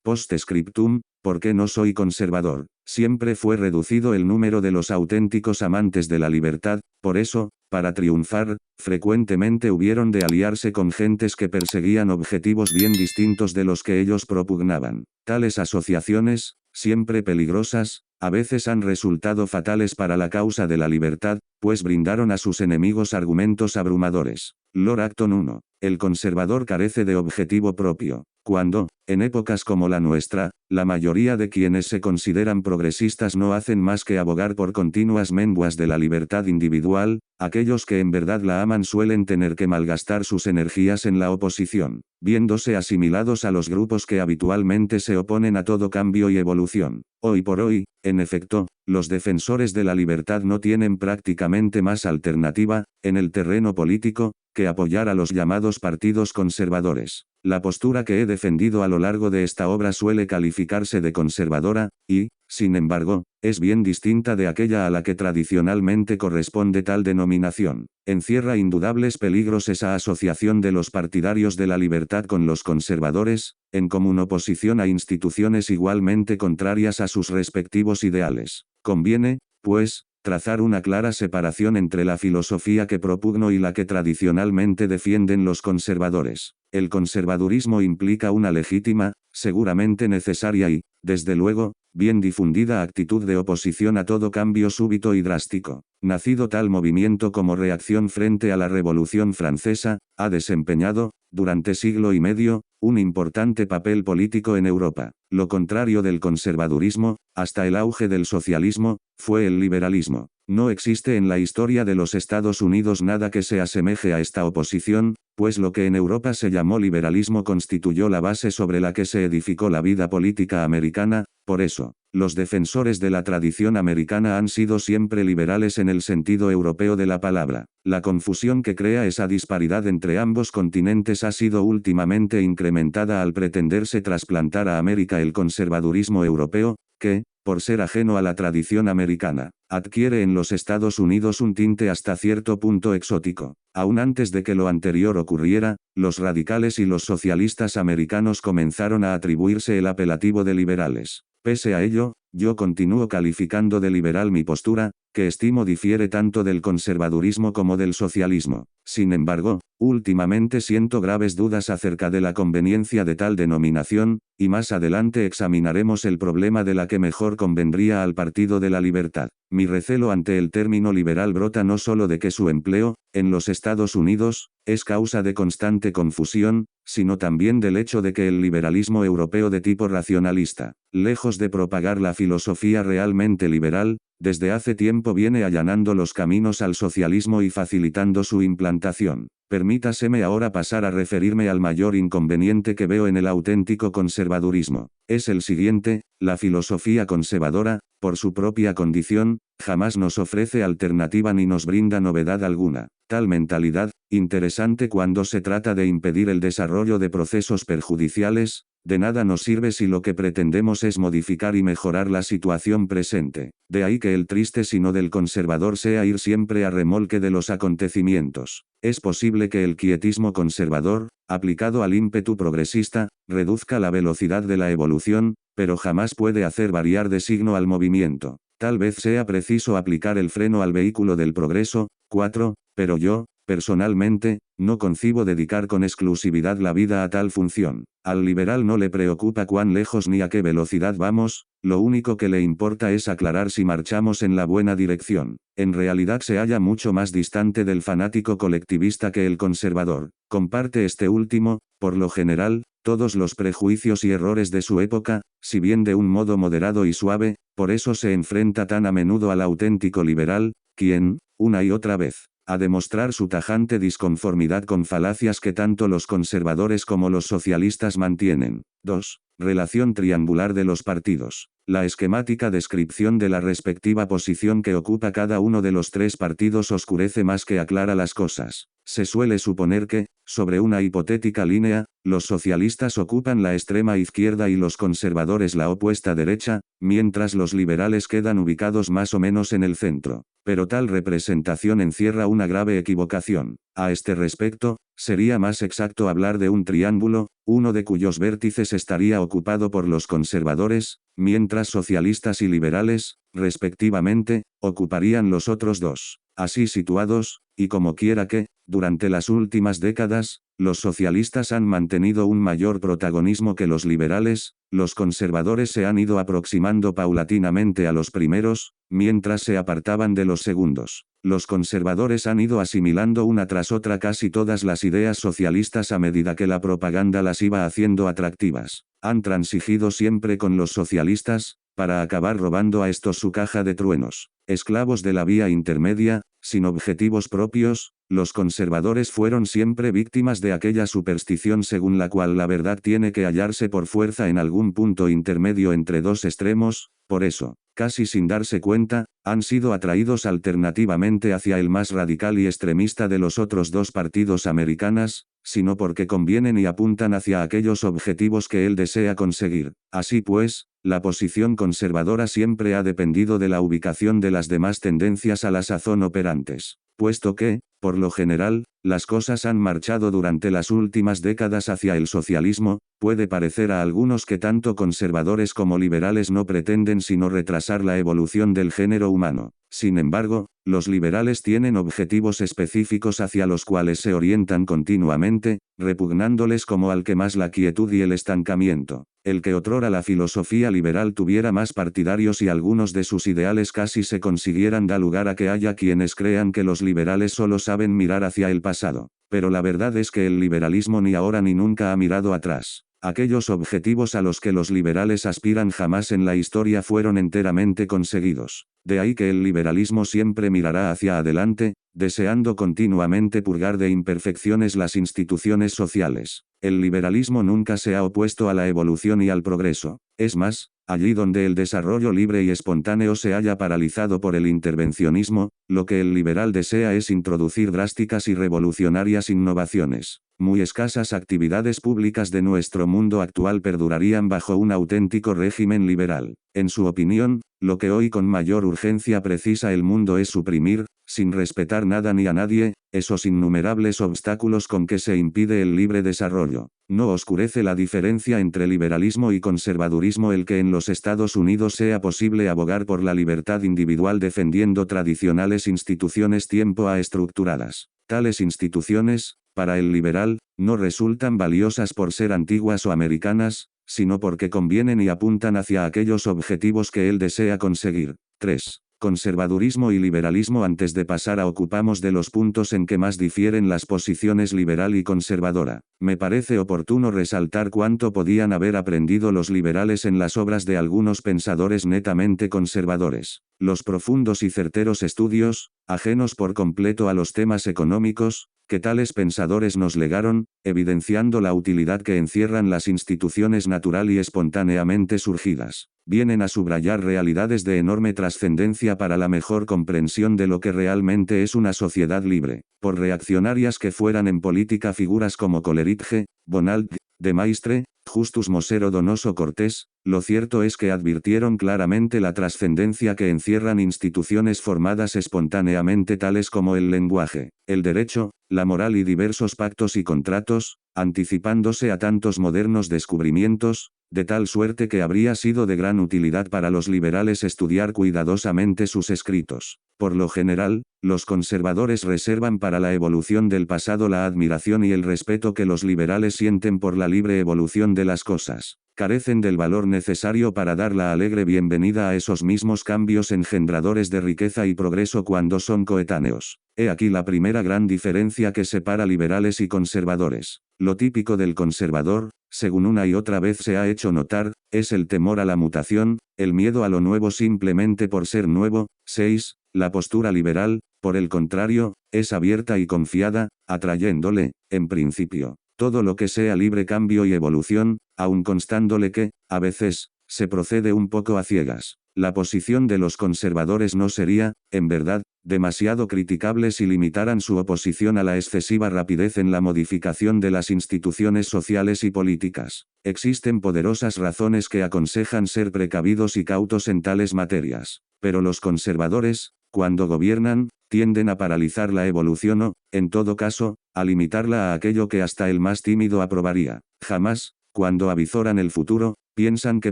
Post-scriptum, ¿por qué no soy conservador? Siempre fue reducido el número de los auténticos amantes de la libertad, por eso, para triunfar, frecuentemente hubieron de aliarse con gentes que perseguían objetivos bien distintos de los que ellos propugnaban. Tales asociaciones, siempre peligrosas, a veces han resultado fatales para la causa de la libertad, pues brindaron a sus enemigos argumentos abrumadores. Lord Acton 1. El conservador carece de objetivo propio. Cuando, en épocas como la nuestra, la mayoría de quienes se consideran progresistas no hacen más que abogar por continuas menguas de la libertad individual, aquellos que en verdad la aman suelen tener que malgastar sus energías en la oposición, viéndose asimilados a los grupos que habitualmente se oponen a todo cambio y evolución. Hoy por hoy, en efecto, los defensores de la libertad no tienen prácticamente más alternativa, en el terreno político, que apoyar a los llamados partidos conservadores. La postura que he defendido a lo largo de esta obra suele calificarse de conservadora, y, sin embargo, es bien distinta de aquella a la que tradicionalmente corresponde tal denominación. Encierra indudables peligros esa asociación de los partidarios de la libertad con los conservadores, en común oposición a instituciones igualmente contrarias a sus respectivos ideales. Conviene, pues, trazar una clara separación entre la filosofía que propugno y la que tradicionalmente defienden los conservadores. El conservadurismo implica una legítima, seguramente necesaria y, desde luego, bien difundida actitud de oposición a todo cambio súbito y drástico. Nacido tal movimiento como reacción frente a la Revolución Francesa, ha desempeñado, durante siglo y medio, un importante papel político en Europa. Lo contrario del conservadurismo, hasta el auge del socialismo, fue el liberalismo. No existe en la historia de los Estados Unidos nada que se asemeje a esta oposición, pues lo que en Europa se llamó liberalismo constituyó la base sobre la que se edificó la vida política americana. Por eso, los defensores de la tradición americana han sido siempre liberales en el sentido europeo de la palabra. La confusión que crea esa disparidad entre ambos continentes ha sido últimamente incrementada al pretenderse trasplantar a América el conservadurismo europeo, que, por ser ajeno a la tradición americana, adquiere en los Estados Unidos un tinte hasta cierto punto exótico. Aún antes de que lo anterior ocurriera, los radicales y los socialistas americanos comenzaron a atribuirse el apelativo de liberales. Pese a ello, yo continúo calificando de liberal mi postura, que estimo difiere tanto del conservadurismo como del socialismo. Sin embargo, últimamente siento graves dudas acerca de la conveniencia de tal denominación, y más adelante examinaremos el problema de la que mejor convendría al Partido de la Libertad. Mi recelo ante el término liberal brota no solo de que su empleo, en los Estados Unidos, es causa de constante confusión, sino también del hecho de que el liberalismo europeo de tipo racionalista, lejos de propagar la filosofía realmente liberal, desde hace tiempo viene allanando los caminos al socialismo y facilitando su implantación. Permítaseme ahora pasar a referirme al mayor inconveniente que veo en el auténtico conservadurismo. Es el siguiente: la filosofía conservadora, por su propia condición, jamás nos ofrece alternativa ni nos brinda novedad alguna. Tal mentalidad, interesante cuando se trata de impedir el desarrollo de procesos perjudiciales, de nada nos sirve si lo que pretendemos es modificar y mejorar la situación presente. De ahí que el triste sino del conservador sea ir siempre a remolque de los acontecimientos. Es posible que el quietismo conservador, aplicado al ímpetu progresista, reduzca la velocidad de la evolución, pero jamás puede hacer variar de signo al movimiento. Tal vez sea preciso aplicar el freno al vehículo del progreso. 4. Pero yo, personalmente, no concibo dedicar con exclusividad la vida a tal función. Al liberal no le preocupa cuán lejos ni a qué velocidad vamos, lo único que le importa es aclarar si marchamos en la buena dirección. En realidad se halla mucho más distante del fanático colectivista que el conservador. Comparte este último, por lo general, todos los prejuicios y errores de su época, si bien de un modo moderado y suave, por eso se enfrenta tan a menudo al auténtico liberal, quien, una y otra vez, a demostrar su tajante disconformidad con falacias que tanto los conservadores como los socialistas mantienen. 2. Relación triangular de los partidos. La esquemática descripción de la respectiva posición que ocupa cada uno de los tres partidos oscurece más que aclara las cosas. Se suele suponer que, sobre una hipotética línea, los socialistas ocupan la extrema izquierda y los conservadores la opuesta derecha, mientras los liberales quedan ubicados más o menos en el centro. Pero tal representación encierra una grave equivocación. A este respecto, sería más exacto hablar de un triángulo, uno de cuyos vértices estaría ocupado por los conservadores, mientras socialistas y liberales, respectivamente, ocuparían los otros dos. Así situados, y como quiera que, durante las últimas décadas, los socialistas han mantenido un mayor protagonismo que los liberales, los conservadores se han ido aproximando paulatinamente a los primeros, mientras se apartaban de los segundos. Los conservadores han ido asimilando una tras otra casi todas las ideas socialistas a medida que la propaganda las iba haciendo atractivas. Han transigido siempre con los socialistas, para acabar robando a estos su caja de truenos. Esclavos de la vía intermedia, sin objetivos propios, los conservadores fueron siempre víctimas de aquella superstición según la cual la verdad tiene que hallarse por fuerza en algún punto intermedio entre dos extremos. Por eso, casi sin darse cuenta, han sido atraídos alternativamente hacia el más radical y extremista de los otros dos partidos americanos, sino porque convienen y apuntan hacia aquellos objetivos que él desea conseguir. Así pues, la posición conservadora siempre ha dependido de la ubicación de las demás tendencias a la sazón operantes. Puesto que, por lo general, las cosas han marchado durante las últimas décadas hacia el socialismo, puede parecer a algunos que tanto conservadores como liberales no pretenden sino retrasar la evolución del género humano. Sin embargo, los liberales tienen objetivos específicos hacia los cuales se orientan continuamente, repugnándoles como al que más la quietud y el estancamiento. El que otrora la filosofía liberal tuviera más partidarios y algunos de sus ideales casi se consiguieran da lugar a que haya quienes crean que los liberales solo saben mirar hacia el pasado. Pero la verdad es que el liberalismo ni ahora ni nunca ha mirado atrás. Aquellos objetivos a los que los liberales aspiran jamás en la historia fueron enteramente conseguidos. De ahí que el liberalismo siempre mirará hacia adelante, deseando continuamente purgar de imperfecciones las instituciones sociales. El liberalismo nunca se ha opuesto a la evolución y al progreso. Es más, allí donde el desarrollo libre y espontáneo se haya paralizado por el intervencionismo, lo que el liberal desea es introducir drásticas y revolucionarias innovaciones. Muy escasas actividades públicas de nuestro mundo actual perdurarían bajo un auténtico régimen liberal. En su opinión, lo que hoy con mayor urgencia precisa el mundo es suprimir, sin respetar nada ni a nadie, esos innumerables obstáculos con que se impide el libre desarrollo. No oscurece la diferencia entre liberalismo y conservadurismo el que en los Estados Unidos sea posible abogar por la libertad individual defendiendo tradicionales instituciones tiempo a estructuradas. Tales instituciones, para el liberal, no resultan valiosas por ser antiguas o americanas, sino porque convienen y apuntan hacia aquellos objetivos que él desea conseguir. 3. Conservadurismo y liberalismo. Antes de pasar a ocupamos de los puntos en que más difieren las posiciones liberal y conservadora. Me parece oportuno resaltar cuánto podían haber aprendido los liberales en las obras de algunos pensadores netamente conservadores. Los profundos y certeros estudios, ajenos por completo a los temas económicos, que tales pensadores nos legaron, evidenciando la utilidad que encierran las instituciones natural y espontáneamente surgidas, vienen a subrayar realidades de enorme trascendencia para la mejor comprensión de lo que realmente es una sociedad libre. Por reaccionarias que fueran en política figuras como Coleridge, Bonald, de Maistre, Justus Mosero Donoso Cortés, lo cierto es que advirtieron claramente la trascendencia que encierran instituciones formadas espontáneamente tales como el lenguaje, el derecho, la moral y diversos pactos y contratos, anticipándose a tantos modernos descubrimientos, de tal suerte que habría sido de gran utilidad para los liberales estudiar cuidadosamente sus escritos. Por lo general, los conservadores reservan para la evolución del pasado la admiración y el respeto que los liberales sienten por la libre evolución de las cosas. Carecen del valor necesario para dar la alegre bienvenida a esos mismos cambios engendradores de riqueza y progreso cuando son coetáneos. He aquí la primera gran diferencia que separa liberales y conservadores. Lo típico del conservador, según una y otra vez se ha hecho notar, es el temor a la mutación, el miedo a lo nuevo simplemente por ser nuevo. 6. La postura liberal, por el contrario, es abierta y confiada, atrayéndole, en principio, todo lo que sea libre cambio y evolución, aun constándole que, a veces, se procede un poco a ciegas. La posición de los conservadores no sería, en verdad, demasiado criticable si limitaran su oposición a la excesiva rapidez en la modificación de las instituciones sociales y políticas. Existen poderosas razones que aconsejan ser precavidos y cautos en tales materias. Pero los conservadores, cuando gobiernan, tienden a paralizar la evolución o, en todo caso, a limitarla a aquello que hasta el más tímido aprobaría. Jamás, cuando avizoran el futuro, piensan que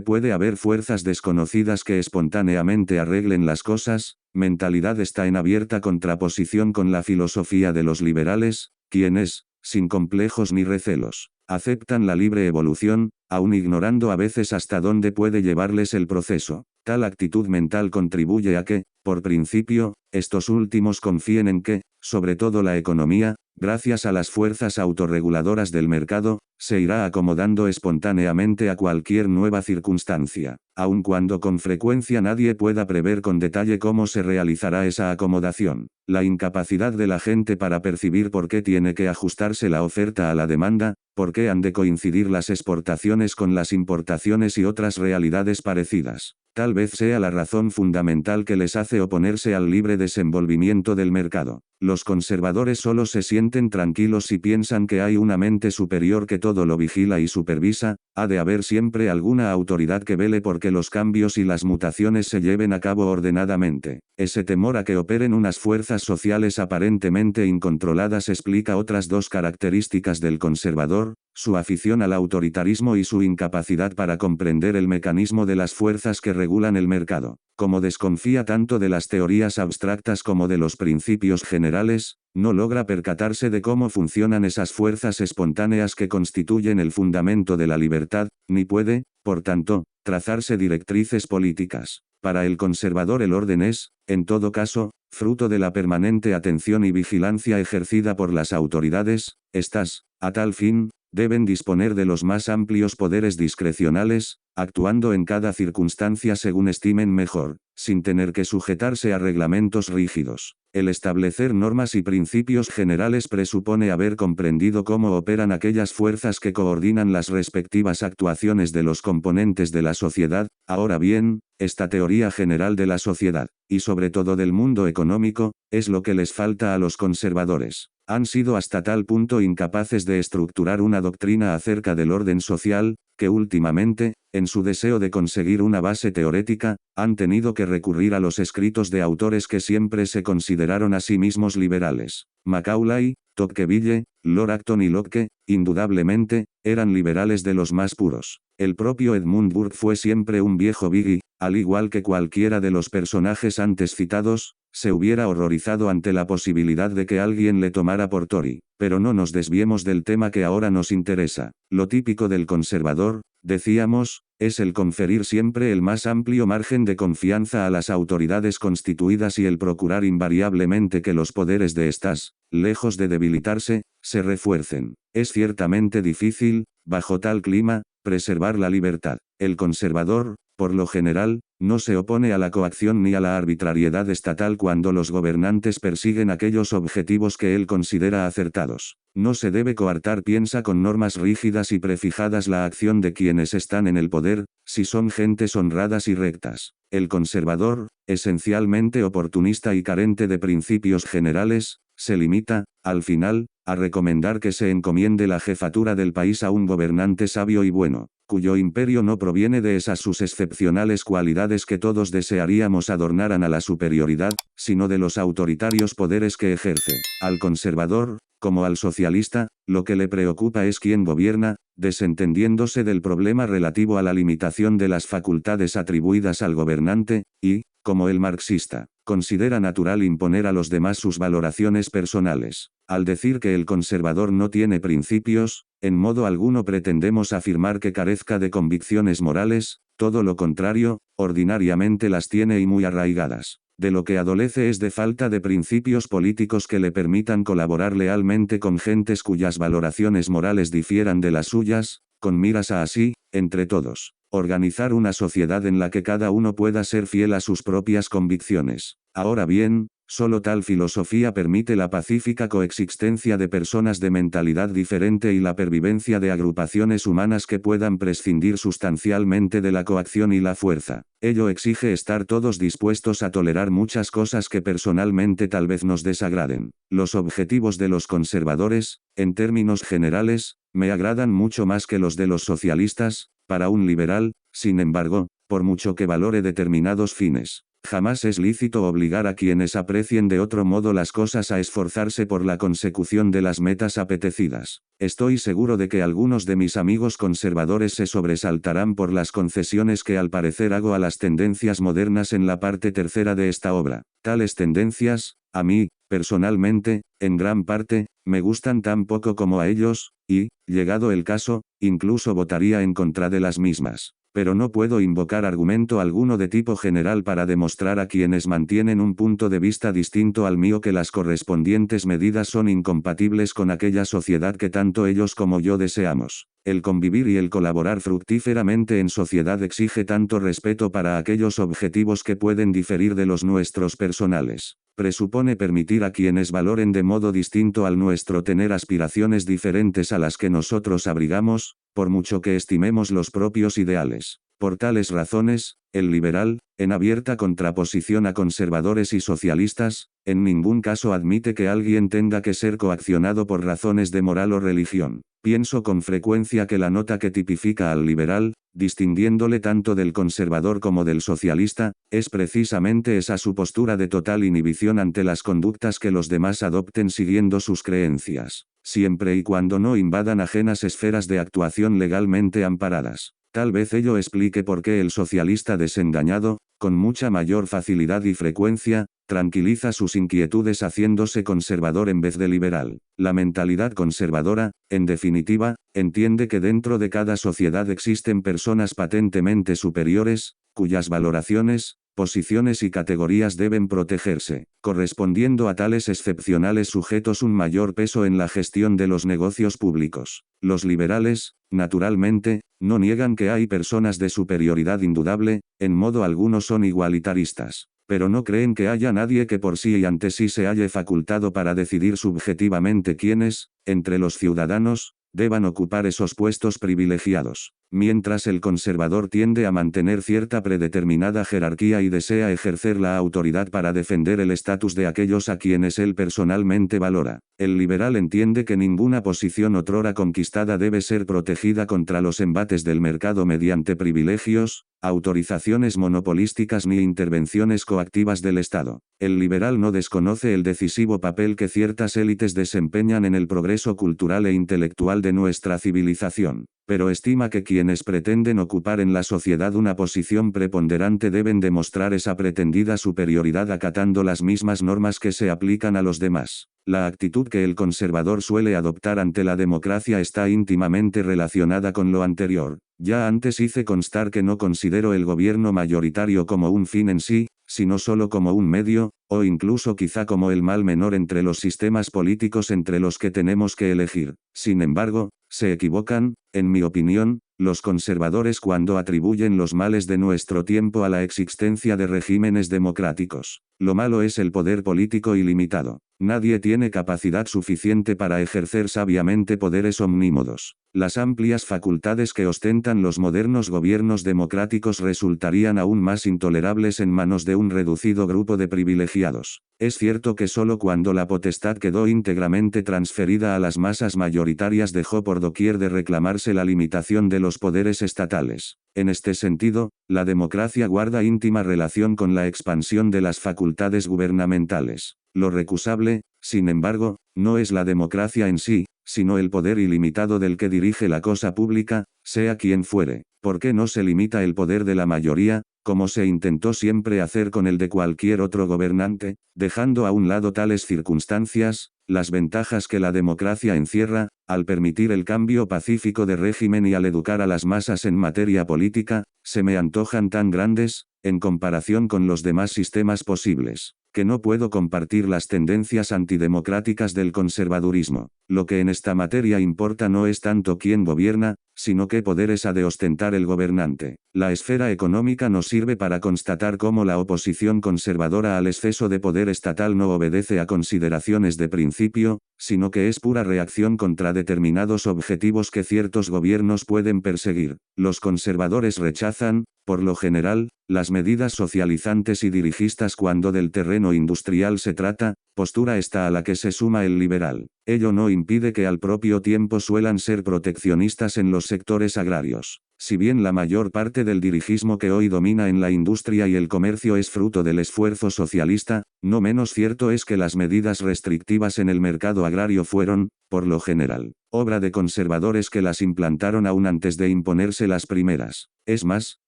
puede haber fuerzas desconocidas que espontáneamente arreglen las cosas. Mentalidad está en abierta contraposición con la filosofía de los liberales, quienes, sin complejos ni recelos, aceptan la libre evolución, aun ignorando a veces hasta dónde puede llevarles el proceso. Tal actitud mental contribuye a que, por principio, estos últimos confíen en que, sobre todo la economía, gracias a las fuerzas autorreguladoras del mercado, se irá acomodando espontáneamente a cualquier nueva circunstancia, aun cuando con frecuencia nadie pueda prever con detalle cómo se realizará esa acomodación. La incapacidad de la gente para percibir por qué tiene que ajustarse la oferta a la demanda, por qué han de coincidir las exportaciones con las importaciones y otras realidades parecidas. Tal vez sea la razón fundamental que les hace oponerse al libre desenvolvimiento del mercado. Los conservadores solo se sienten tranquilos si piensan que hay una mente superior que todo lo vigila y supervisa. Ha de haber siempre alguna autoridad que vele porque los cambios y las mutaciones se lleven a cabo ordenadamente. Ese temor a que operen unas fuerzas sociales aparentemente incontroladas explica otras dos características del conservador: su afición al autoritarismo y su incapacidad para comprender el mecanismo de las fuerzas que regulan el mercado. Como desconfía tanto de las teorías abstractas como de los principios generales, no logra percatarse de cómo funcionan esas fuerzas espontáneas que constituyen el fundamento de la libertad, ni puede, por tanto, trazarse directrices políticas. Para el conservador el orden es, en todo caso, fruto de la permanente atención y vigilancia ejercida por las autoridades. Estas, a tal fin, deben disponer de los más amplios poderes discrecionales, actuando en cada circunstancia según estimen mejor, sin tener que sujetarse a reglamentos rígidos. El establecer normas y principios generales presupone haber comprendido cómo operan aquellas fuerzas que coordinan las respectivas actuaciones de los componentes de la sociedad. Ahora bien, esta teoría general de la sociedad, y sobre todo del mundo económico, es lo que les falta a los conservadores. Han sido hasta tal punto incapaces de estructurar una doctrina acerca del orden social, que últimamente, en su deseo de conseguir una base teorética, han tenido que recurrir a los escritos de autores que siempre se consideraron a sí mismos liberales. Macaulay, Tocqueville, Lord Acton y Locke, indudablemente, eran liberales de los más puros. El propio Edmund Burke fue siempre un viejo Whig, al igual que cualquiera de los personajes antes citados, se hubiera horrorizado ante la posibilidad de que alguien le tomara por Tory. Pero no nos desviemos del tema que ahora nos interesa. Lo típico del conservador, decíamos, es el conferir siempre el más amplio margen de confianza a las autoridades constituidas y el procurar invariablemente que los poderes de estas, lejos de debilitarse, se refuercen. Es ciertamente difícil, bajo tal clima, preservar la libertad. El conservador, por lo general, no se opone a la coacción ni a la arbitrariedad estatal cuando los gobernantes persiguen aquellos objetivos que él considera acertados. No se debe coartar, piensa, con normas rígidas y prefijadas la acción de quienes están en el poder, si son gentes honradas y rectas. El conservador, esencialmente oportunista y carente de principios generales, se limita, al final, a recomendar que se encomiende la jefatura del país a un gobernante sabio y bueno, cuyo imperio no proviene de esas sus excepcionales cualidades que todos desearíamos adornaran a la superioridad, sino de los autoritarios poderes que ejerce. Al conservador, como al socialista, lo que le preocupa es quién gobierna, desentendiéndose del problema relativo a la limitación de las facultades atribuidas al gobernante, y, como el marxista, considera natural imponer a los demás sus valoraciones personales. Al decir que el conservador no tiene principios, en modo alguno pretendemos afirmar que carezca de convicciones morales, todo lo contrario, ordinariamente las tiene y muy arraigadas. De lo que adolece es de falta de principios políticos que le permitan colaborar lealmente con gentes cuyas valoraciones morales difieran de las suyas, con miras a así, entre todos, organizar una sociedad en la que cada uno pueda ser fiel a sus propias convicciones. Ahora bien, solo tal filosofía permite la pacífica coexistencia de personas de mentalidad diferente y la pervivencia de agrupaciones humanas que puedan prescindir sustancialmente de la coacción y la fuerza. Ello exige estar todos dispuestos a tolerar muchas cosas que personalmente tal vez nos desagraden. Los objetivos de los conservadores, en términos generales, me agradan mucho más que los de los socialistas. Para un liberal, sin embargo, por mucho que valore determinados fines, Jamás es lícito obligar a quienes aprecien de otro modo las cosas a esforzarse por la consecución de las metas apetecidas. Estoy seguro de que algunos de mis amigos conservadores se sobresaltarán por las concesiones que al parecer hago a las tendencias modernas en la parte tercera de esta obra. Tales tendencias, a mí, personalmente, en gran parte, me gustan tan poco como a ellos, y, llegado el caso, incluso votaría en contra de las mismas. Pero no puedo invocar argumento alguno de tipo general para demostrar a quienes mantienen un punto de vista distinto al mío que las correspondientes medidas son incompatibles con aquella sociedad que tanto ellos como yo deseamos. El convivir y el colaborar fructíferamente en sociedad exige tanto respeto para aquellos objetivos que pueden diferir de los nuestros personales. Presupone permitir a quienes valoren de modo distinto al nuestro tener aspiraciones diferentes a las que nosotros abrigamos, por mucho que estimemos los propios ideales. Por tales razones, el liberal, en abierta contraposición a conservadores y socialistas, en ningún caso admite que alguien tenga que ser coaccionado por razones de moral o religión. Pienso con frecuencia que la nota que tipifica al liberal, distinguiéndole tanto del conservador como del socialista, es precisamente esa su postura de total inhibición ante las conductas que los demás adopten siguiendo sus creencias, siempre y cuando no invadan ajenas esferas de actuación legalmente amparadas. Tal vez ello explique por qué el socialista desengañado, con mucha mayor facilidad y frecuencia, tranquiliza sus inquietudes haciéndose conservador en vez de liberal. La mentalidad conservadora, en definitiva, entiende que dentro de cada sociedad existen personas patentemente superiores, cuyas valoraciones, posiciones y categorías deben protegerse, correspondiendo a tales excepcionales sujetos un mayor peso en la gestión de los negocios públicos. Los liberales, naturalmente, no niegan que hay personas de superioridad indudable, en modo alguno son igualitaristas, pero no creen que haya nadie que por sí y ante sí se halle facultado para decidir subjetivamente quiénes, entre los ciudadanos, deban ocupar esos puestos privilegiados. Mientras el conservador tiende a mantener cierta predeterminada jerarquía y desea ejercer la autoridad para defender el estatus de aquellos a quienes él personalmente valora. El liberal entiende que ninguna posición otrora conquistada debe ser protegida contra los embates del mercado mediante privilegios, autorizaciones monopolísticas ni intervenciones coactivas del Estado. El liberal no desconoce el decisivo papel que ciertas élites desempeñan en el progreso cultural e intelectual de nuestra civilización, pero estima que quienes pretenden ocupar en la sociedad una posición preponderante deben demostrar esa pretendida superioridad acatando las mismas normas que se aplican a los demás. La actitud que el conservador suele adoptar ante la democracia está íntimamente relacionada con lo anterior. Ya antes hice constar que no considero el gobierno mayoritario como un fin en sí, sino solo como un medio, o incluso quizá como el mal menor entre los sistemas políticos entre los que tenemos que elegir. Sin embargo, se equivocan, en mi opinión, los conservadores cuando atribuyen los males de nuestro tiempo a la existencia de regímenes democráticos. Lo malo es el poder político ilimitado. Nadie tiene capacidad suficiente para ejercer sabiamente poderes omnímodos. Las amplias facultades que ostentan los modernos gobiernos democráticos resultarían aún más intolerables en manos de un reducido grupo de privilegiados. Es cierto que solo cuando la potestad quedó íntegramente transferida a las masas mayoritarias dejó por doquier de reclamarse la limitación de los poderes estatales. En este sentido, la democracia guarda íntima relación con la expansión de las facultades gubernamentales. Lo recusable, sin embargo, no es la democracia en sí, sino el poder ilimitado del que dirige la cosa pública, sea quien fuere. ¿Por qué no se limita el poder de la mayoría, como se intentó siempre hacer con el de cualquier otro gobernante, dejando a un lado tales circunstancias? Las ventajas que la democracia encierra, al permitir el cambio pacífico de régimen y al educar a las masas en materia política, se me antojan tan grandes, en comparación con los demás sistemas posibles, que no puedo compartir las tendencias antidemocráticas del conservadurismo. Lo que en esta materia importa no es tanto quién gobierna, sino qué poderes ha de ostentar el gobernante. La esfera económica nos sirve para constatar cómo la oposición conservadora al exceso de poder estatal no obedece a consideraciones de principio, sino que es pura reacción contra determinados objetivos que ciertos gobiernos pueden perseguir. Los conservadores rechazan, por lo general, las medidas socializantes y dirigistas cuando del terreno industrial se trata, postura esta a la que se suma el liberal. Ello no impide que al propio tiempo suelan ser proteccionistas en los sectores agrarios. Si bien la mayor parte del dirigismo que hoy domina en la industria y el comercio es fruto del esfuerzo socialista, no menos cierto es que las medidas restrictivas en el mercado agrario fueron, por lo general, obra de conservadores que las implantaron aún antes de imponerse las primeras. Es más,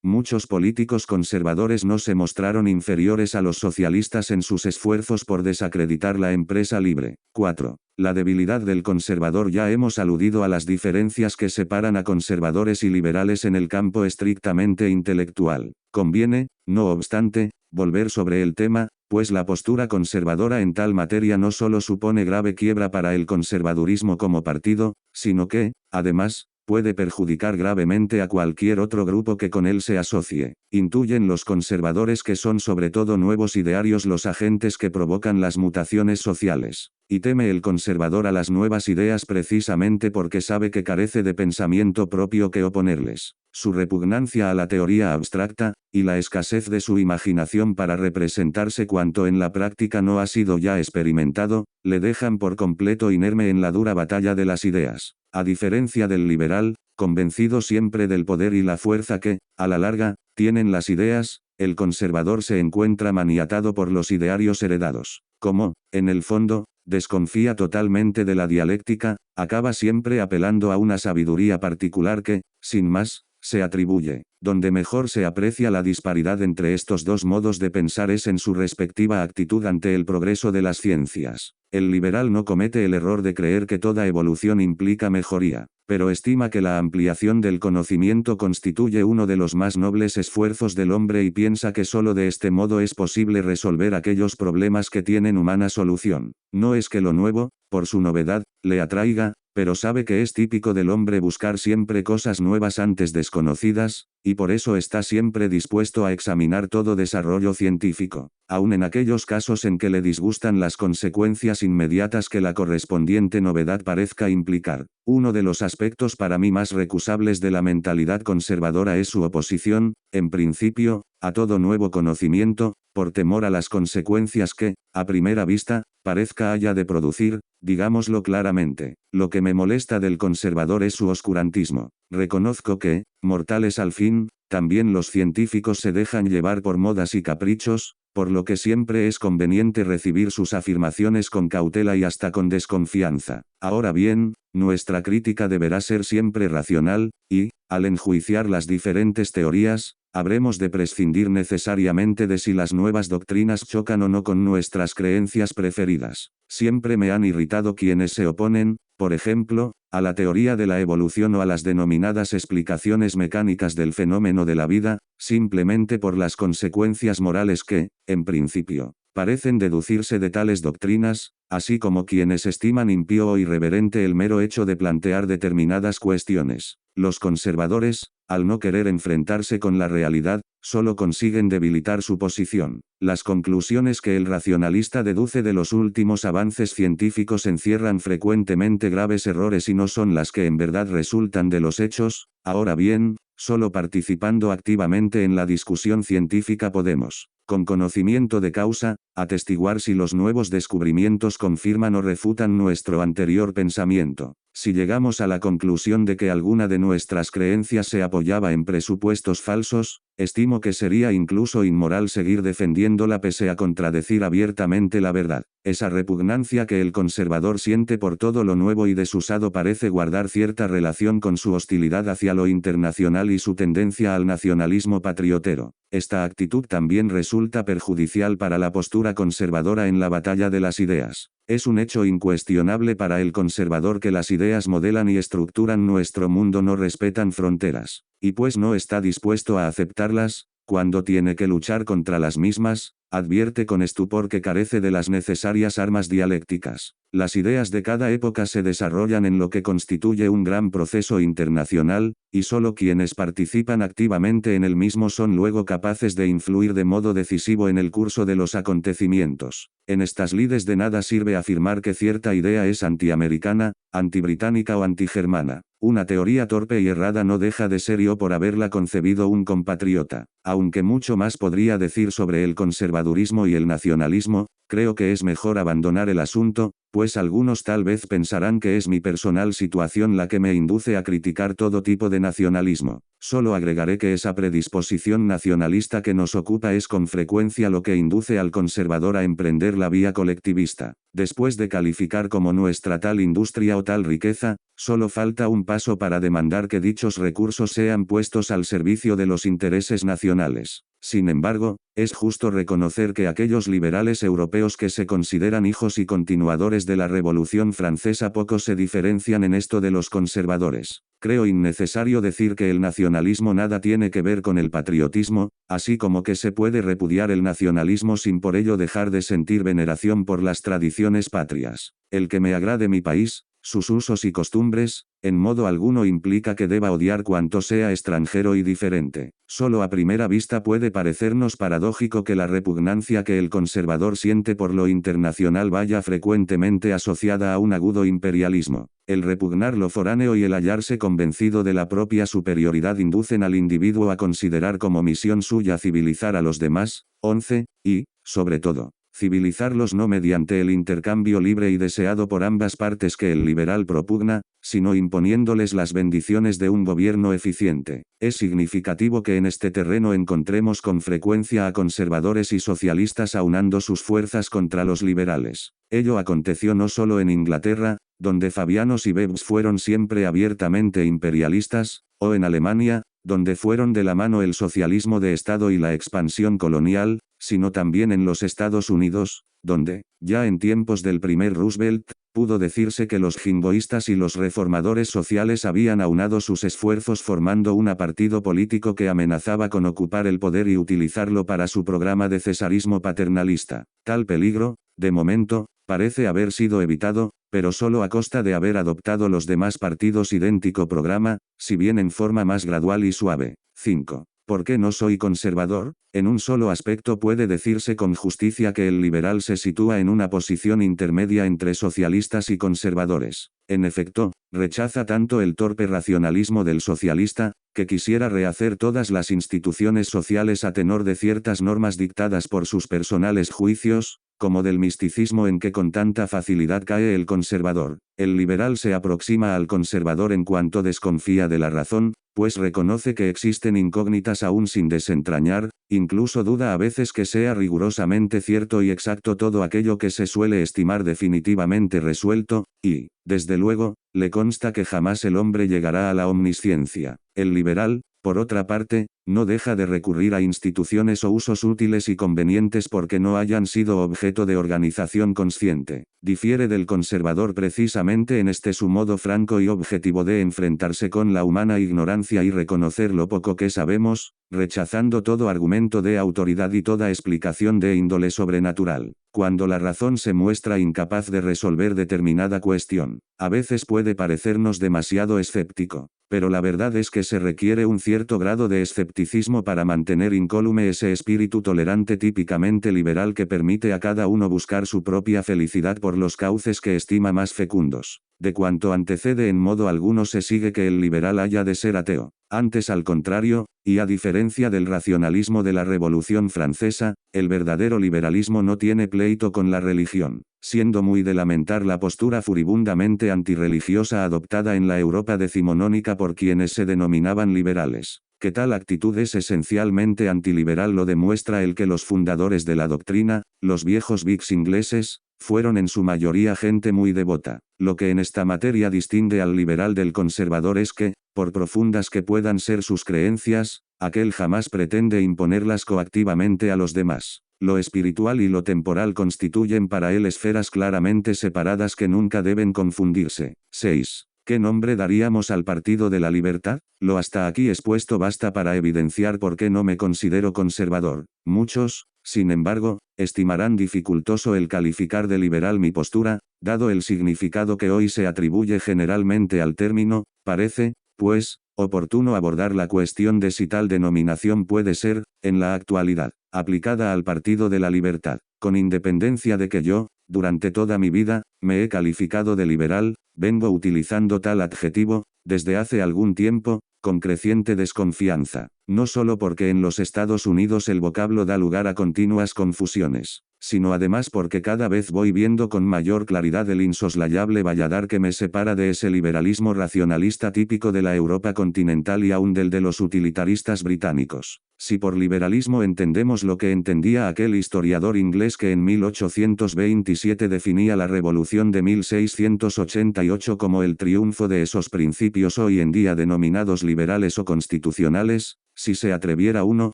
muchos políticos conservadores no se mostraron inferiores a los socialistas en sus esfuerzos por desacreditar la empresa libre. 4. La debilidad del conservador. Ya hemos aludido a las diferencias que separan a conservadores y liberales en el campo estrictamente intelectual. Conviene, no obstante, volver sobre el tema, pues la postura conservadora en tal materia no solo supone grave quiebra para el conservadurismo como partido, sino que, además, puede perjudicar gravemente a cualquier otro grupo que con él se asocie. Intuyen los conservadores que son sobre todo nuevos idearios los agentes que provocan las mutaciones sociales. Y teme el conservador a las nuevas ideas precisamente porque sabe que carece de pensamiento propio que oponerles. Su repugnancia a la teoría abstracta, y la escasez de su imaginación para representarse cuanto en la práctica no ha sido ya experimentado, le dejan por completo inerme en la dura batalla de las ideas. A diferencia del liberal, convencido siempre del poder y la fuerza que, a la larga, tienen las ideas, el conservador se encuentra maniatado por los idearios heredados. Como, en el fondo, desconfía totalmente de la dialéctica, acaba siempre apelando a una sabiduría particular que, sin más, se atribuye. Donde mejor se aprecia la disparidad entre estos dos modos de pensar es en su respectiva actitud ante el progreso de las ciencias. El liberal no comete el error de creer que toda evolución implica mejoría, pero estima que la ampliación del conocimiento constituye uno de los más nobles esfuerzos del hombre y piensa que solo de este modo es posible resolver aquellos problemas que tienen humana solución. No es que lo nuevo, por su novedad, le atraiga, pero sabe que es típico del hombre buscar siempre cosas nuevas antes desconocidas, y por eso está siempre dispuesto a examinar todo desarrollo científico, aun en aquellos casos en que le disgustan las consecuencias inmediatas que la correspondiente novedad parezca implicar. Uno de los aspectos para mí más recusables de la mentalidad conservadora es su oposición, en principio, a todo nuevo conocimiento, por temor a las consecuencias que, a primera vista, parezca haya de producir, digámoslo claramente. Lo que me molesta del conservador es su oscurantismo. Reconozco que, mortales al fin, también los científicos se dejan llevar por modas y caprichos, por lo que siempre es conveniente recibir sus afirmaciones con cautela y hasta con desconfianza. Ahora bien, nuestra crítica deberá ser siempre racional, y, al enjuiciar las diferentes teorías, habremos de prescindir necesariamente de si las nuevas doctrinas chocan o no con nuestras creencias preferidas. Siempre me han irritado quienes se oponen, por ejemplo, a la teoría de la evolución o a las denominadas explicaciones mecánicas del fenómeno de la vida, simplemente por las consecuencias morales que, en principio, parecen deducirse de tales doctrinas, así como quienes estiman impío o irreverente el mero hecho de plantear determinadas cuestiones. Los conservadores, al no querer enfrentarse con la realidad, solo consiguen debilitar su posición. Las conclusiones que el racionalista deduce de los últimos avances científicos encierran frecuentemente graves errores y no son las que en verdad resultan de los hechos. Ahora bien, solo participando activamente en la discusión científica podemos, con conocimiento de causa, atestiguar si los nuevos descubrimientos confirman o refutan nuestro anterior pensamiento. Si llegamos a la conclusión de que alguna de nuestras creencias se apoyaba en presupuestos falsos, estimo que sería incluso inmoral seguir defendiéndola pese a contradecir abiertamente la verdad. Esa repugnancia que el conservador siente por todo lo nuevo y desusado parece guardar cierta relación con su hostilidad hacia lo internacional y su tendencia al nacionalismo patriotero. Esta actitud también resulta perjudicial para la postura conservadora en la batalla de las ideas. Es un hecho incuestionable para el conservador que las ideas modelan y estructuran nuestro mundo no respetan fronteras, y pues no está dispuesto a aceptarlas, cuando tiene que luchar contra las mismas, advierte con estupor que carece de las necesarias armas dialécticas. Las ideas de cada época se desarrollan en lo que constituye un gran proceso internacional, y solo quienes participan activamente en el mismo son luego capaces de influir de modo decisivo en el curso de los acontecimientos. En estas lides de nada sirve afirmar que cierta idea es antiamericana, antibritánica o antigermana. Una teoría torpe y errada no deja de ser yo por haberla concebido un compatriota. Aunque mucho más podría decir sobre el conservadurismo y el nacionalismo, Creo que es mejor abandonar el asunto, pues algunos tal vez pensarán que es mi personal situación la que me induce a criticar todo tipo de nacionalismo. Solo agregaré que esa predisposición nacionalista que nos ocupa es con frecuencia lo que induce al conservador a emprender la vía colectivista. Después de calificar como nuestra tal industria o tal riqueza, solo falta un paso para demandar que dichos recursos sean puestos al servicio de los intereses nacionales. Sin embargo, es justo reconocer que aquellos liberales europeos que se consideran hijos y continuadores de la Revolución Francesa poco se diferencian en esto de los conservadores. Creo innecesario decir que el nacionalismo nada tiene que ver con el patriotismo, así como que se puede repudiar el nacionalismo sin por ello dejar de sentir veneración por las tradiciones patrias. El que me agrade mi país, sus usos y costumbres, en modo alguno implica que deba odiar cuanto sea extranjero y diferente. Solo a primera vista puede parecernos paradójico que la repugnancia que el conservador siente por lo internacional vaya frecuentemente asociada a un agudo imperialismo. El repugnar lo foráneo y el hallarse convencido de la propia superioridad inducen al individuo a considerar como misión suya civilizar a los demás. 11. Y, sobre todo, civilizarlos no mediante el intercambio libre y deseado por ambas partes que el liberal propugna, sino imponiéndoles las bendiciones de un gobierno eficiente. Es significativo que en este terreno encontremos con frecuencia a conservadores y socialistas aunando sus fuerzas contra los liberales. Ello aconteció no solo en Inglaterra, donde Fabianos y Bebs fueron siempre abiertamente imperialistas, o en Alemania, donde fueron de la mano el socialismo de Estado y la expansión colonial, sino también en los Estados Unidos, donde, ya en tiempos del primer Roosevelt, pudo decirse que los jingoístas y los reformadores sociales habían aunado sus esfuerzos formando un partido político que amenazaba con ocupar el poder y utilizarlo para su programa de cesarismo paternalista. Tal peligro, de momento, parece haber sido evitado, pero solo a costa de haber adoptado los demás partidos idéntico programa, si bien en forma más gradual y suave. 5. ¿Por qué no soy conservador? En un solo aspecto puede decirse con justicia que el liberal se sitúa en una posición intermedia entre socialistas y conservadores. En efecto, rechaza tanto el torpe racionalismo del socialista, que quisiera rehacer todas las instituciones sociales a tenor de ciertas normas dictadas por sus personales juicios, como del misticismo en que con tanta facilidad cae el conservador. El liberal se aproxima al conservador en cuanto desconfía de la razón, pues reconoce que existen incógnitas aún sin desentrañar, incluso duda a veces que sea rigurosamente cierto y exacto todo aquello que se suele estimar definitivamente resuelto, y, desde luego, le consta que jamás el hombre llegará a la omnisciencia. El liberal, por otra parte, no deja de recurrir a instituciones o usos útiles y convenientes porque no hayan sido objeto de organización consciente. Difiere del conservador precisamente en este su modo franco y objetivo de enfrentarse con la humana ignorancia y reconocer lo poco que sabemos, rechazando todo argumento de autoridad y toda explicación de índole sobrenatural. Cuando la razón se muestra incapaz de resolver determinada cuestión, a veces puede parecernos demasiado escéptico, pero la verdad es que se requiere un cierto grado de escepticismo para mantener incólume ese espíritu tolerante típicamente liberal que permite a cada uno buscar su propia felicidad por los cauces que estima más fecundos. De cuanto antecede en modo alguno se sigue que el liberal haya de ser ateo. Antes al contrario, y a diferencia del racionalismo de la Revolución Francesa, el verdadero liberalismo no tiene pleito con la religión, siendo muy de lamentar la postura furibundamente antirreligiosa adoptada en la Europa decimonónica por quienes se denominaban liberales. Que tal actitud es esencialmente antiliberal lo demuestra el que los fundadores de la doctrina, los viejos Whigs ingleses, fueron en su mayoría gente muy devota. Lo que en esta materia distingue al liberal del conservador es que, por profundas que puedan ser sus creencias, aquel jamás pretende imponerlas coactivamente a los demás. Lo espiritual y lo temporal constituyen para él esferas claramente separadas que nunca deben confundirse. 6. ¿Qué nombre daríamos al Partido de la Libertad? Lo hasta aquí expuesto basta para evidenciar por qué no me considero conservador. Muchos, sin embargo, estimarán dificultoso el calificar de liberal mi postura, dado el significado que hoy se atribuye generalmente al término. Parece, pues, oportuno abordar la cuestión de si tal denominación puede ser, en la actualidad, aplicada al Partido de la Libertad, con independencia de que yo, durante toda mi vida, me he calificado de liberal, vengo utilizando tal adjetivo, desde hace algún tiempo, con creciente desconfianza, no solo porque en los Estados Unidos el vocablo da lugar a continuas confusiones, sino además porque cada vez voy viendo con mayor claridad el insoslayable valladar que me separa de ese liberalismo racionalista típico de la Europa continental y aún del de los utilitaristas británicos. Si por liberalismo entendemos lo que entendía aquel historiador inglés que en 1827 definía la Revolución de 1688 como el triunfo de esos principios hoy en día denominados liberales o constitucionales, si se atreviera uno,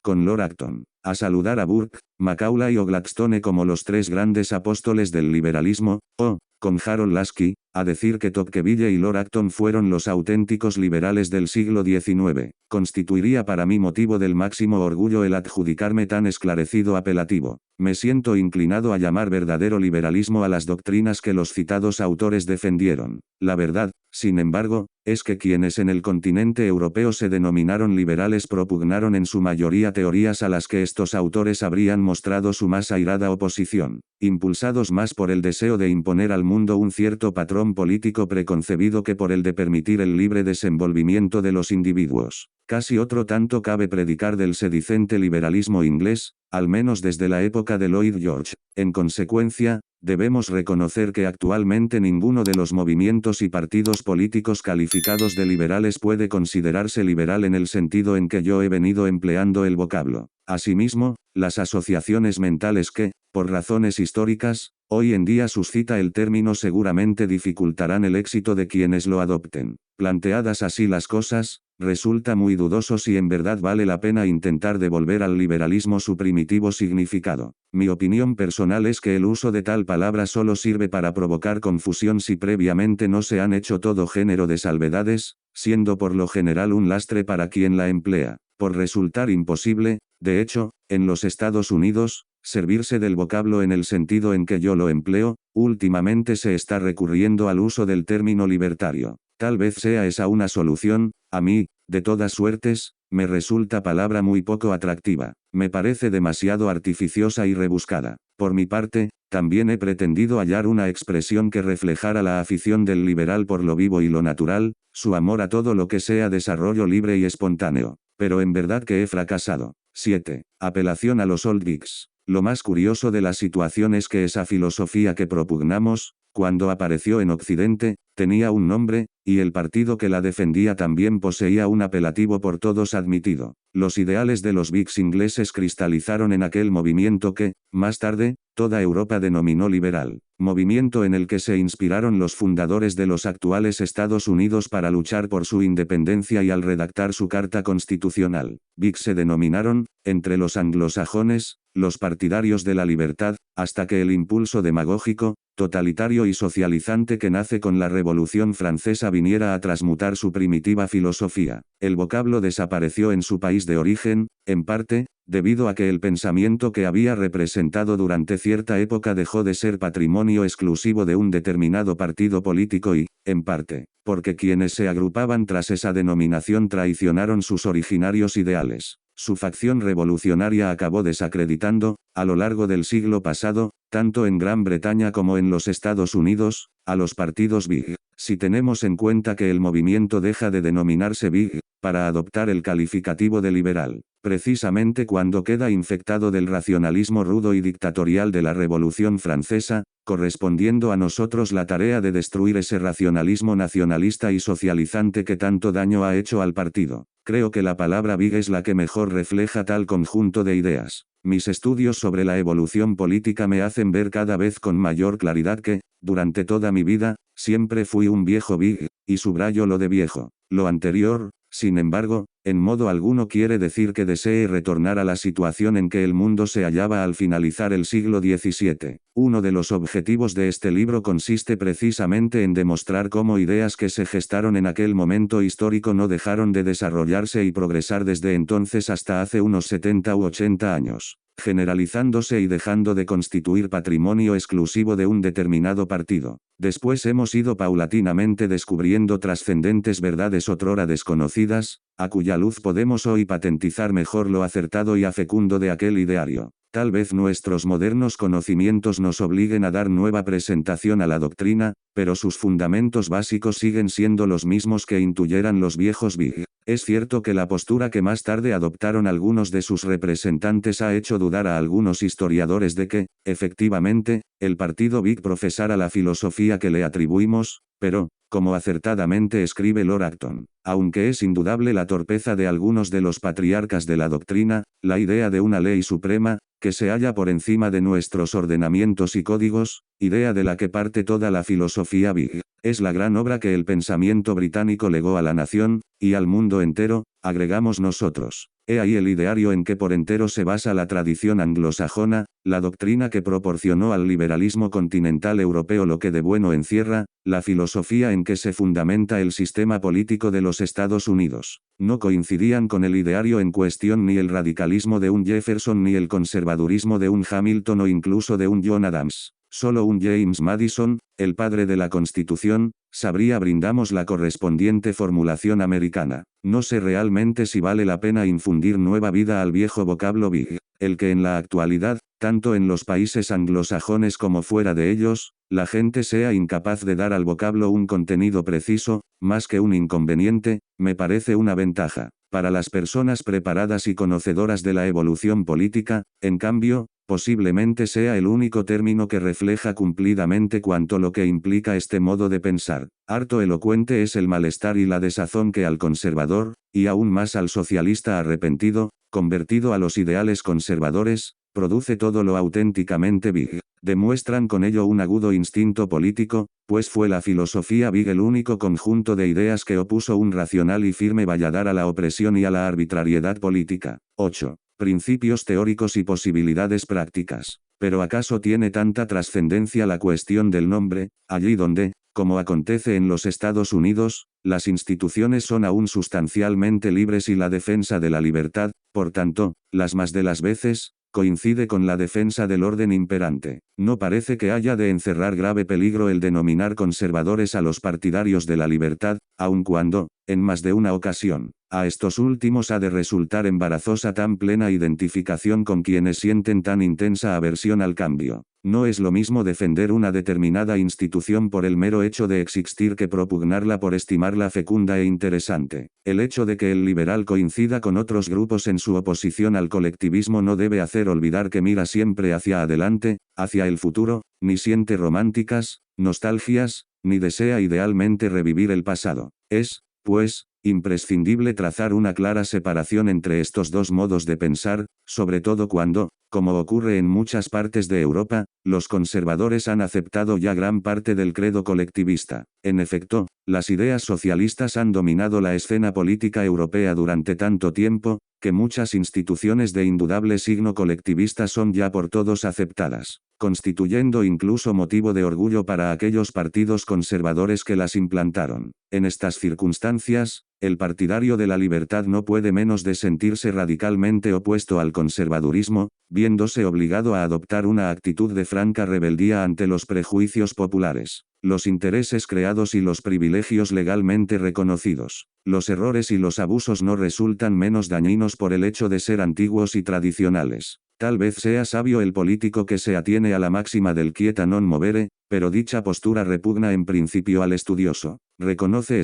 con Lord Acton, a saludar a Burke, Macaulay o Gladstone como los tres grandes apóstoles del liberalismo, o, con Harold Laski, a decir que Tocqueville y Lord Acton fueron los auténticos liberales del siglo XIX, constituiría para mí motivo del máximo orgullo el adjudicarme tan esclarecido apelativo. Me siento inclinado a llamar verdadero liberalismo a las doctrinas que los citados autores defendieron. La verdad, sin embargo, es que quienes en el continente europeo se denominaron liberales propugnaron en su mayoría teorías a las que estos autores habrían mostrado su más airada oposición, impulsados más por el deseo de imponer al mundo un cierto patrón político preconcebido que por el de permitir el libre desenvolvimiento de los individuos. Casi otro tanto cabe predicar del sedicente liberalismo inglés, al menos desde la época de Lloyd George. En consecuencia, debemos reconocer que actualmente ninguno de los movimientos y partidos políticos calificados de liberales puede considerarse liberal en el sentido en que yo he venido empleando el vocablo. Asimismo, las asociaciones mentales que, por razones históricas, hoy en día suscita el término seguramente dificultarán el éxito de quienes lo adopten. Planteadas así las cosas, resulta muy dudoso si en verdad vale la pena intentar devolver al liberalismo su primitivo significado. Mi opinión personal es que el uso de tal palabra solo sirve para provocar confusión si previamente no se han hecho todo género de salvedades, siendo por lo general un lastre para quien la emplea. Por resultar imposible, de hecho, en los Estados Unidos, servirse del vocablo en el sentido en que yo lo empleo, últimamente se está recurriendo al uso del término libertario. Tal vez sea esa una solución. A mí, de todas suertes, me resulta palabra muy poco atractiva. Me parece demasiado artificiosa y rebuscada. Por mi parte, también he pretendido hallar una expresión que reflejara la afición del liberal por lo vivo y lo natural, su amor a todo lo que sea desarrollo libre y espontáneo. Pero en verdad que he fracasado. 7. Apelación a los old gigs. Lo más curioso de la situación es que esa filosofía que propugnamos, cuando apareció en Occidente, tenía un nombre, y el partido que la defendía también poseía un apelativo por todos admitido. Los ideales de los Whigs ingleses cristalizaron en aquel movimiento que, más tarde, toda Europa denominó liberal, movimiento en el que se inspiraron los fundadores de los actuales Estados Unidos para luchar por su independencia y al redactar su Carta Constitucional. Whigs se denominaron, entre los anglosajones, los partidarios de la libertad, hasta que el impulso demagógico, totalitario y socializante que nace con la Revolución Francesa viniera a transmutar su primitiva filosofía. El vocablo desapareció en su país de origen, en parte, debido a que el pensamiento que había representado durante cierta época dejó de ser patrimonio exclusivo de un determinado partido político y, en parte, porque quienes se agrupaban tras esa denominación traicionaron sus originarios ideales. Su facción revolucionaria acabó desacreditando, a lo largo del siglo pasado, tanto en Gran Bretaña como en los Estados Unidos, a los partidos Whig. Si tenemos en cuenta que el movimiento deja de denominarse Whig, para adoptar el calificativo de liberal, precisamente cuando queda infectado del racionalismo rudo y dictatorial de la Revolución Francesa, correspondiendo a nosotros la tarea de destruir ese racionalismo nacionalista y socializante que tanto daño ha hecho al partido. Creo que la palabra Whig es la que mejor refleja tal conjunto de ideas. Mis estudios sobre la evolución política me hacen ver cada vez con mayor claridad que, durante toda mi vida, siempre fui un viejo Whig, y subrayo lo de viejo. Lo anterior, sin embargo, en modo alguno quiere decir que desee retornar a la situación en que el mundo se hallaba al finalizar el siglo XVII. Uno de los objetivos de este libro consiste precisamente en demostrar cómo ideas que se gestaron en aquel momento histórico no dejaron de desarrollarse y progresar desde entonces hasta hace unos 70 u 80 años, generalizándose y dejando de constituir patrimonio exclusivo de un determinado partido. Después hemos ido paulatinamente descubriendo trascendentes verdades otrora desconocidas, a cuya luz podemos hoy patentizar mejor lo acertado y afecundo de aquel ideario. Tal vez nuestros modernos conocimientos nos obliguen a dar nueva presentación a la doctrina, pero sus fundamentos básicos siguen siendo los mismos que intuyeran los viejos Whig. Es cierto que la postura que más tarde adoptaron algunos de sus representantes ha hecho dudar a algunos historiadores de que, efectivamente, el partido Whig profesara la filosofía que le atribuimos, pero, como acertadamente escribe Lord Acton, aunque es indudable la torpeza de algunos de los patriarcas de la doctrina, la idea de una ley suprema, que se halla por encima de nuestros ordenamientos y códigos, idea de la que parte toda la filosofía Whig, es la gran obra que el pensamiento británico legó a la nación, y al mundo entero, agregamos nosotros. He ahí el ideario en que por entero se basa la tradición anglosajona, la doctrina que proporcionó al liberalismo continental europeo lo que de bueno encierra, la filosofía en que se fundamenta el sistema político de los Estados Unidos. No coincidían con el ideario en cuestión ni el radicalismo de un Jefferson ni el conservadurismo de un Hamilton o incluso de un John Adams. Solo un James Madison, el padre de la Constitución, sabría brindamos la correspondiente formulación americana. No sé realmente si vale la pena infundir nueva vida al viejo vocablo Whig, el que en la actualidad, tanto en los países anglosajones como fuera de ellos, la gente sea incapaz de dar al vocablo un contenido preciso, más que un inconveniente, me parece una ventaja. Para las personas preparadas y conocedoras de la evolución política, en cambio, posiblemente sea el único término que refleja cumplidamente cuanto lo que implica este modo de pensar. Harto elocuente es el malestar y la desazón que al conservador, y aún más al socialista arrepentido, convertido a los ideales conservadores, produce todo lo auténticamente Whig. Demuestran con ello un agudo instinto político, pues fue la filosofía Whig el único conjunto de ideas que opuso un racional y firme valladar a la opresión y a la arbitrariedad política. 8. Principios teóricos y posibilidades prácticas. Pero ¿acaso tiene tanta trascendencia la cuestión del nombre, allí donde, como acontece en los Estados Unidos, las instituciones son aún sustancialmente libres y la defensa de la libertad, por tanto, las más de las veces, coincide con la defensa del orden imperante? No parece que haya de encerrar grave peligro el denominar conservadores a los partidarios de la libertad, aun cuando, en más de una ocasión, a estos últimos ha de resultar embarazosa tan plena identificación con quienes sienten tan intensa aversión al cambio. No es lo mismo defender una determinada institución por el mero hecho de existir que propugnarla por estimarla fecunda e interesante. El hecho de que el liberal coincida con otros grupos en su oposición al colectivismo no debe hacer olvidar que mira siempre hacia adelante, hacia el futuro, ni siente románticas, nostalgias, ni desea idealmente revivir el pasado. Es, pues, imprescindible trazar una clara separación entre estos dos modos de pensar, sobre todo cuando, como ocurre en muchas partes de Europa, los conservadores han aceptado ya gran parte del credo colectivista. En efecto, las ideas socialistas han dominado la escena política europea durante tanto tiempo, que muchas instituciones de indudable signo colectivista son ya por todos aceptadas, constituyendo incluso motivo de orgullo para aquellos partidos conservadores que las implantaron. En estas circunstancias, el partidario de la libertad no puede menos de sentirse radicalmente opuesto al conservadurismo, viéndose obligado a adoptar una actitud de franca rebeldía ante los prejuicios populares, los intereses creados y los privilegios legalmente reconocidos. Los errores y los abusos no resultan menos dañinos por el hecho de ser antiguos y tradicionales. Tal vez sea sabio el político que se atiene a la máxima del quieta non movere, pero dicha postura repugna en principio al estudioso. Reconoce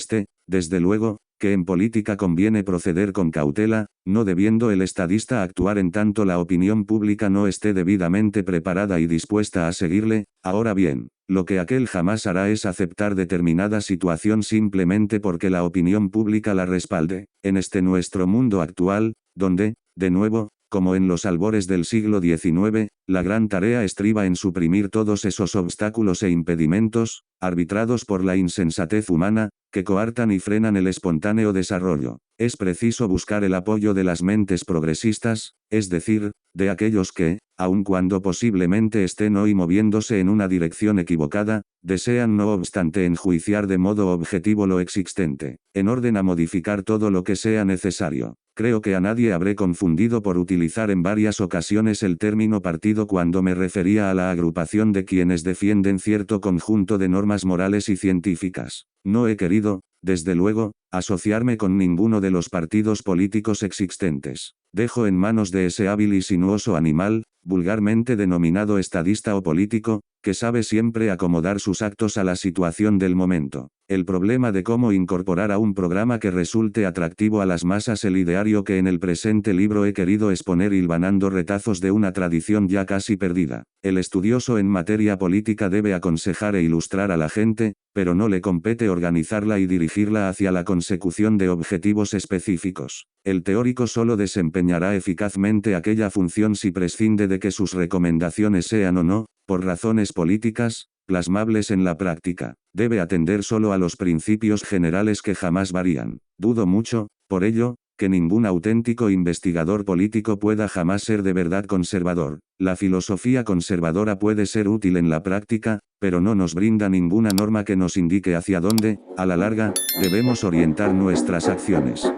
desde luego, que en política conviene proceder con cautela, no debiendo el estadista actuar en tanto la opinión pública no esté debidamente preparada y dispuesta a seguirle. Ahora bien, lo que aquel jamás hará es aceptar determinada situación simplemente porque la opinión pública la respalde. En este nuestro mundo actual, donde, de nuevo, como en los albores del siglo XIX, la gran tarea estriba en suprimir todos esos obstáculos e impedimentos, arbitrados por la insensatez humana, que coartan y frenan el espontáneo desarrollo. Es preciso buscar el apoyo de las mentes progresistas, es decir, de aquellos que, aun cuando posiblemente estén hoy moviéndose en una dirección equivocada, desean no obstante enjuiciar de modo objetivo lo existente, en orden a modificar todo lo que sea necesario. Creo que a nadie habré confundido por utilizar en varias ocasiones el término partido cuando me refería a la agrupación de quienes defienden cierto conjunto de normas morales y científicas. No he querido, desde luego, asociarme con ninguno de los partidos políticos existentes. Dejo en manos de ese hábil y sinuoso animal, vulgarmente denominado estadista o político, que sabe siempre acomodar sus actos a la situación del momento. El problema de cómo incorporar a un programa que resulte atractivo a las masas el ideario que en el presente libro he querido exponer hilvanando retazos de una tradición ya casi perdida. El estudioso en materia política debe aconsejar e ilustrar a la gente, pero no le compete organizarla y dirigirla hacia la consecución de objetivos específicos. El teórico solo desempeñará eficazmente aquella función si prescinde de que sus recomendaciones sean o no, por razones políticas, plasmables en la práctica. Debe atender solo a los principios generales que jamás varían. Dudo mucho, por ello, que ningún auténtico investigador político pueda jamás ser de verdad conservador. La filosofía conservadora puede ser útil en la práctica, pero no nos brinda ninguna norma que nos indique hacia dónde, a la larga, debemos orientar nuestras acciones.